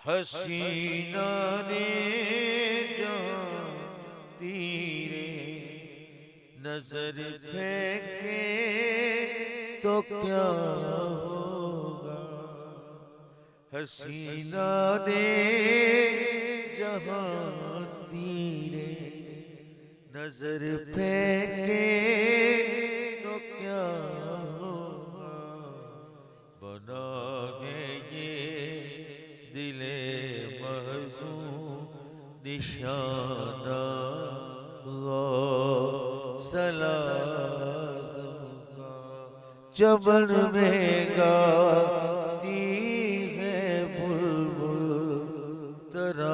हसीना ने जहाँ तीरे नजर फेंके तो क्या होगा। हसीना ने जहाँ तीरे नजर फेंके तो क्या होगा। बनाए ये दिले महज़ून निशाना सलाज़म चमन में गाती है बुलबुल तरह